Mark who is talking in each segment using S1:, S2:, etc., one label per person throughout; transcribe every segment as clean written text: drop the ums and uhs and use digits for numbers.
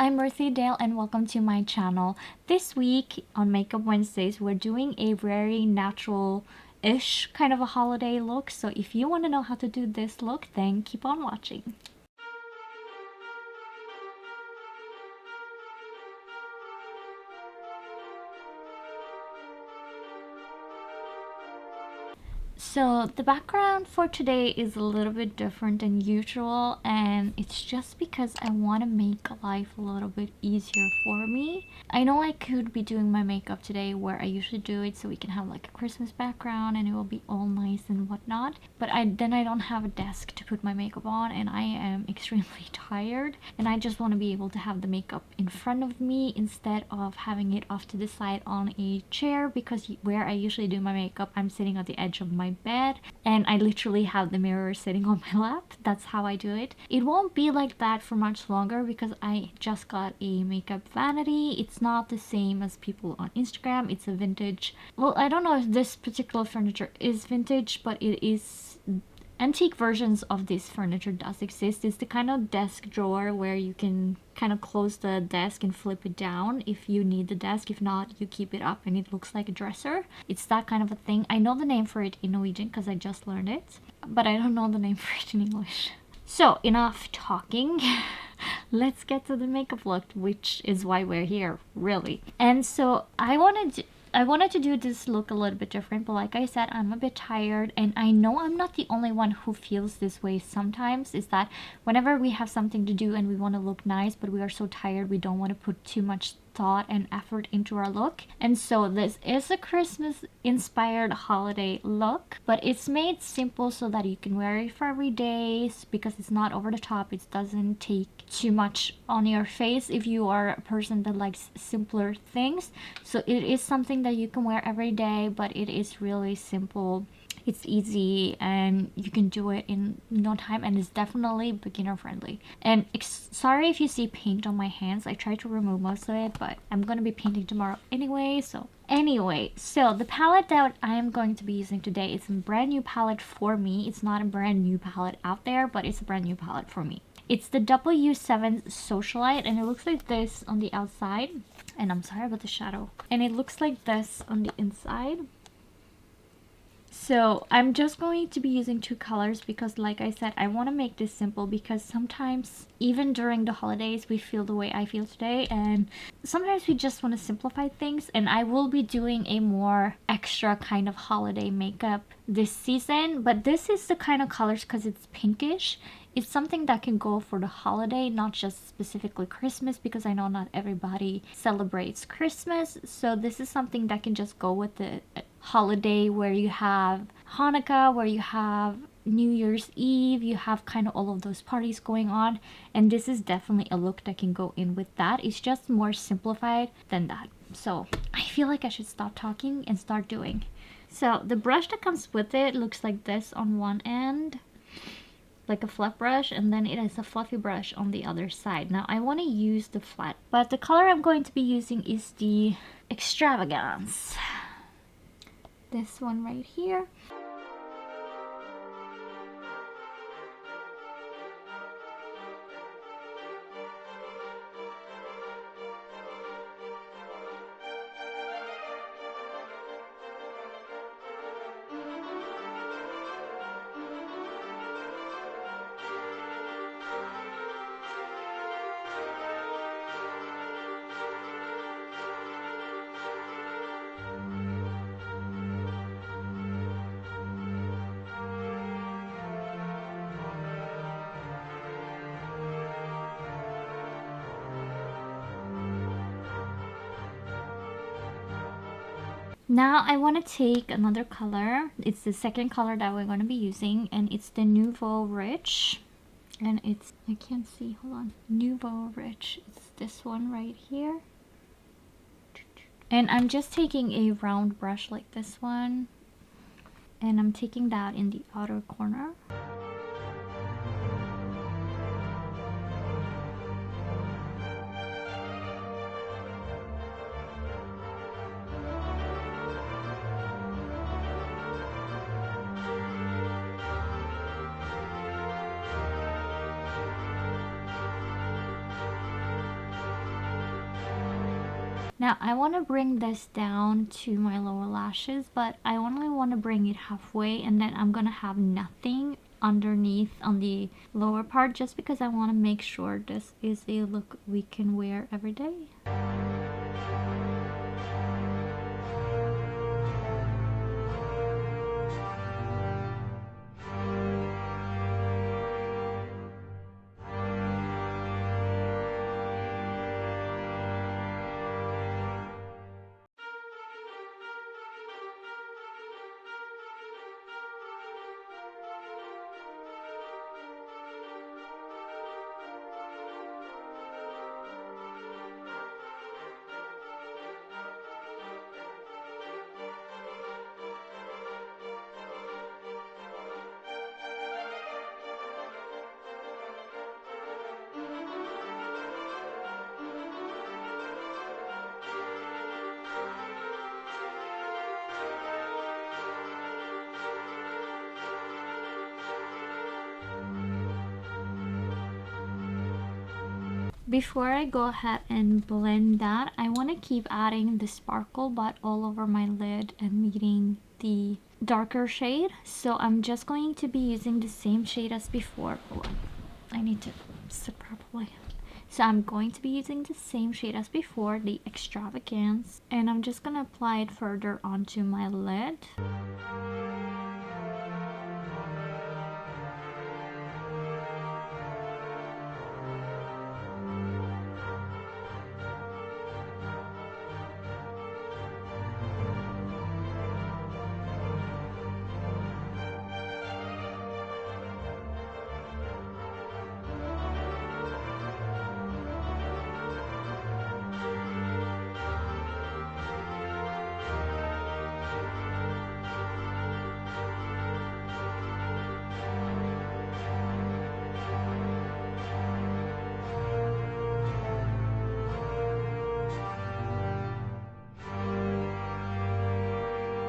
S1: I'm Ruthie Dahle and welcome to my channel. This week on Makeup Wednesdays, we're doing a very natural-ish kind of a holiday look. So if you want to know how to do this look, then keep on watching. So the background for today is a little bit different than usual, and it's just because I want to make life a little bit easier for me. I know I could be doing my makeup today where I usually do it so we can have like a Christmas background and it will be all nice and whatnot, but then I don't have a desk to put my makeup on and I am extremely tired and I just want to be able to have the makeup in front of me instead of having it off to the side on a chair, because where I usually do my makeup I'm sitting at the edge of my bed and I literally have the mirror sitting on my lap. That's how I do it. It won't be like that for much longer because I just got a makeup vanity. It's not the same as people on Instagram. It's a vintage, well, I don't know if this particular furniture is vintage, but it is antique versions of this furniture does exist. It's the kind of desk drawer where you can kind of close the desk and flip it down if you need the desk. If not, you keep it up and it looks like a dresser. It's that kind of a thing. I know the name for it in Norwegian because I just learned it, but I don't know the name for it in English. So enough talking. Let's get to the makeup look, which is why we're here, really. And so I wanted to do this look a little bit different, but like I said, I'm a bit tired and I know I'm not the only one who feels this way sometimes. Is that whenever we have something to do and we want to look nice but we are so tired we don't want to put too much thought and effort into our look. And so this is a Christmas inspired holiday look, but it's made simple so that you can wear it for every day because it's not over the top. It doesn't take too much on your face if you are a person that likes simpler things. So it is something that you can wear every day, but it is really simple. It's easy and you can do it in no time, and it's definitely beginner friendly. And sorry if you see paint on my hands. I tried to remove most of it, but I'm gonna be painting tomorrow anyway. So the palette that I am going to be using today is a brand new palette for me. It's not a brand new palette out there, but it's a brand new palette for me. It's the W7 Socialite and it looks like this on the outside. And I'm sorry about the shadow. And it looks like this on the inside. So I'm just going to be using two colors because like I said, I want to make this simple because sometimes even during the holidays we feel the way I feel today, and sometimes we just want to simplify things. And I will be doing a more extra kind of holiday makeup this season, but this is the kind of colors because it's pinkish. It's something that can go for the holiday, not just specifically Christmas, because I know not everybody celebrates Christmas. So this is something that can just go with the holiday where you have Hanukkah, where you have New Year's Eve, you have kind of all of those parties going on. And this is definitely a look that can go in with that. It's just more simplified than that. So I feel like I should stop talking and start doing. So the brush that comes with it looks like this on one end, like a flat brush, and then it has a fluffy brush on the other side. Now I want to use the flat, but the color I'm going to be using is the Extravagance. This one right here. Now I want to take another color. It's the second color that we're going to be using, and it's the Nouveau Riche. And it's, I can't see, hold on. Nouveau Riche. It's this one right here. And I'm just taking a round brush like this one, and I'm taking that in the outer corner. Now I want to bring this down to my lower lashes, but I only want to bring it halfway, and then I'm gonna have nothing underneath on the lower part, just because I want to make sure this is a look we can wear every day. Before I go ahead and blend that, I want to keep adding the sparkle but all over my lid and meeting the darker shade. So I'm just going to be using the same shade as before. Oh, I need to sit properly. So I'm going to be using the same shade as before, the Extravagance, and I'm just going to apply it further onto my lid.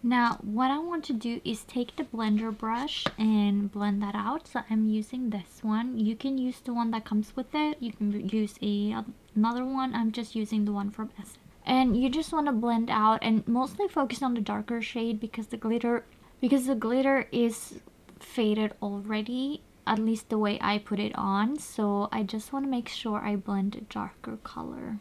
S1: Now what I want to do is take the blender brush and blend that out. So I'm using this one. You can use the one that comes with it. You can use another one. I'm just using the one from Essence. And you just want to blend out and mostly focus on the darker shade because the glitter is faded already, at least the way I put it on. So I just want to make sure I blend a darker color.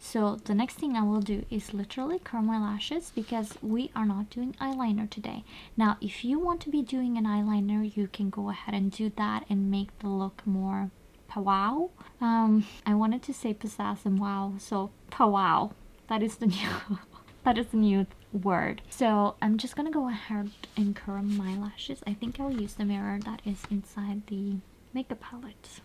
S1: So the next thing I will do is literally curl my lashes because we are not doing eyeliner today. Now if you want to be doing an eyeliner, you can go ahead and do that and make the look more powwow. I wanted to say pizzazz and wow, so powwow. That is the new word. So I'm just gonna go ahead and curl my lashes. I think I'll use the mirror that is inside the makeup palette.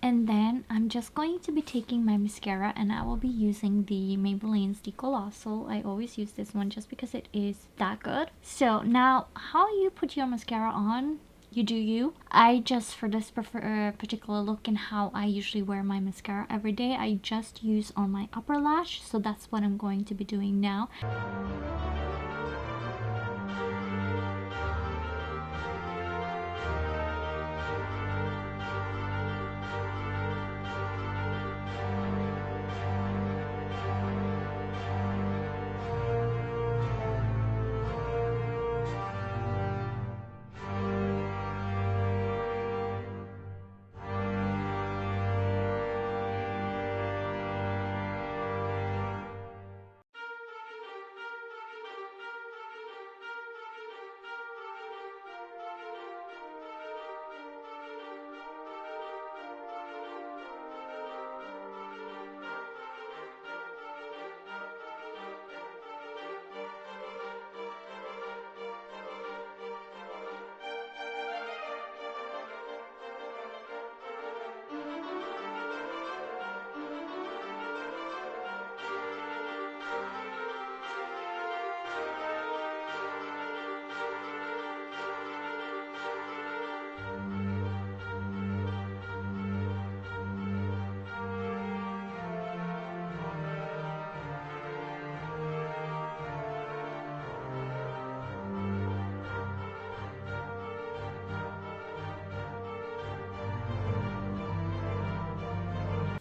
S1: And then I'm just going to be taking my mascara and I will be using the Maybelline's the Colossal. I always use this one just because it is that good. So now how you put your mascara on, you do you. I just, for this particular look and how I usually wear my mascara every day, I just use on my upper lash. So that's what I'm going to be doing now.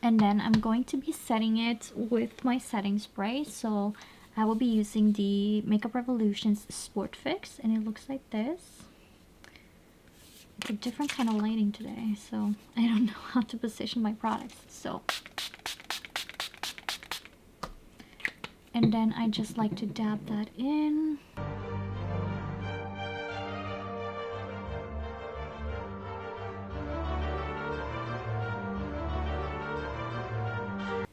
S1: And then I'm going to be setting it with my setting spray. So I will be using the Makeup Revolution's Sport Fix, and it looks like this. It's a different kind of lighting today, so I don't know how to position my products. So, and then I just like to dab that in.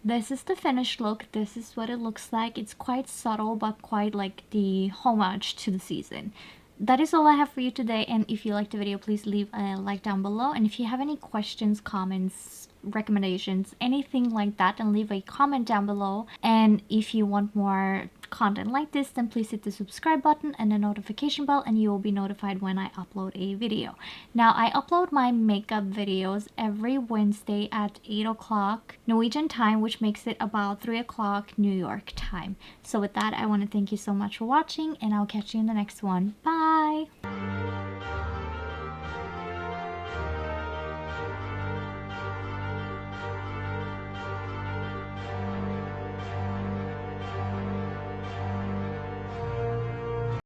S1: This is the finished look. This is what it looks like. It's quite subtle, but quite like the homage to the season. That is all I have for you today, and if you liked the video, please leave a like down below. And if you have any questions, comments, recommendations, anything like that, then leave a comment down below. And if you want more content like this, then please hit the subscribe button and the notification bell, and you will be notified when I upload a video. Now, I upload my makeup videos every Wednesday at 8 o'clock Norwegian time, which makes it about 3 o'clock New York time. So with that, I want to thank you so much for watching, and I'll catch you in the next one. Bye!